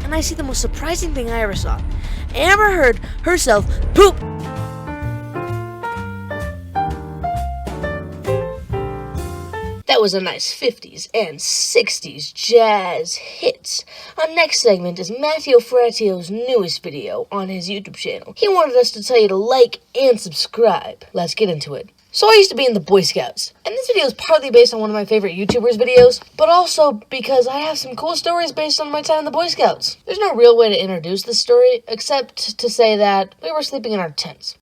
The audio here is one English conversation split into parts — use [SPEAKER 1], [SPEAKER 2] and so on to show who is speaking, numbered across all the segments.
[SPEAKER 1] and I see the most surprising thing I ever saw. Amber heard herself poop. That was a nice 50s and 60s jazz hits. Our next segment is Matteo Frattio's newest video on his YouTube channel. He wanted us to tell you to like and subscribe. Let's get into it. So I used to be in the Boy Scouts, and this video is partly based on one of my favorite YouTubers' videos, but also because I have some cool stories based on my time in the Boy Scouts. There's no real way to introduce this story, except to say that we were sleeping in our tents.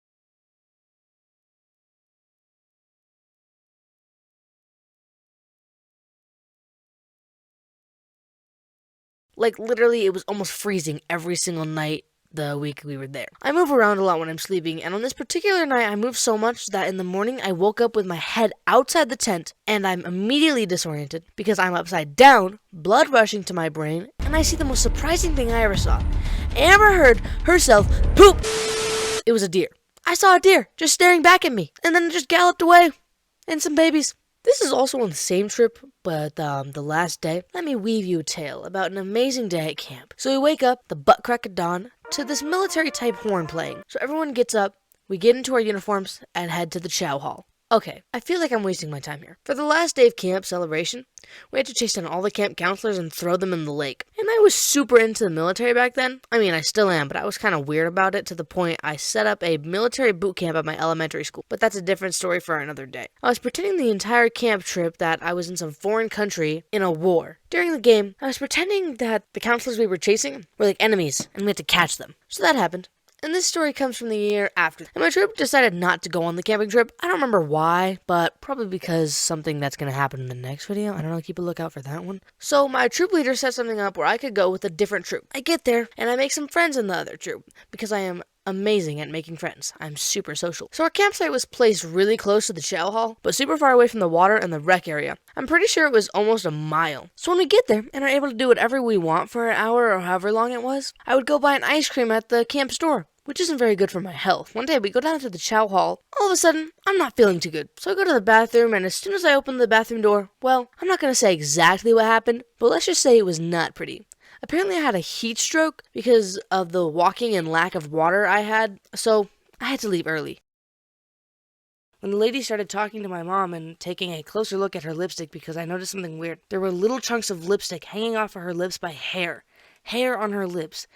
[SPEAKER 1] Like, literally, it was almost freezing every single night the week we were there. I move around a lot when I'm sleeping, and on this particular night, I moved so much that in the morning, I woke up with my head outside the tent, and I'm immediately disoriented because I'm upside down, blood rushing to my brain, and I see the most surprising thing I ever saw. Amber heard herself poop. It was a deer. I saw a deer just staring back at me, and then it just galloped away, and some babies. This is also on the same trip, but the last day. Let me weave you a tale about an amazing day at camp. So we wake up, the butt crack of dawn, to this military-type horn playing. So everyone gets up, we get into our uniforms, and head to the chow hall. Okay, I feel like I'm wasting my time here. For the last day of camp celebration, we had to chase down all the camp counselors and throw them in the lake. And I was super into the military back then. I mean, I still am, but I was kind of weird about it to the point I set up a military boot camp at my elementary school. But that's a different story for another day. I was pretending the entire camp trip that I was in some foreign country in a war. During the game, I was pretending that the counselors we were chasing were like enemies, and we had to catch them. So that happened. And this story comes from the year after. And my troop decided not to go on the camping trip. I don't remember why, but probably because something that's going to happen in the next video. I don't know, keep a lookout for that one. So my troop leader set something up where I could go with a different troop. I get there, and I make some friends in the other troop, because I am amazing at making friends. I'm super social. So our campsite was placed really close to the chow hall, but super far away from the water and the rec area. I'm pretty sure it was almost a mile. So when we get there and are able to do whatever we want for an hour or however long it was, I would go buy an ice cream at the camp store, which isn't very good for my health. One day we go down to the chow hall. All of a sudden, I'm not feeling too good. So I go to the bathroom, and as soon as I open the bathroom door, well, I'm not going to say exactly what happened, but let's just say it was not pretty. Apparently I had a heat stroke because of the walking and lack of water I had, so I had to leave early. When the lady started talking to my mom and taking a closer look at her lipstick because I noticed something weird, there were little chunks of lipstick hanging off of her lips by hair on her lips.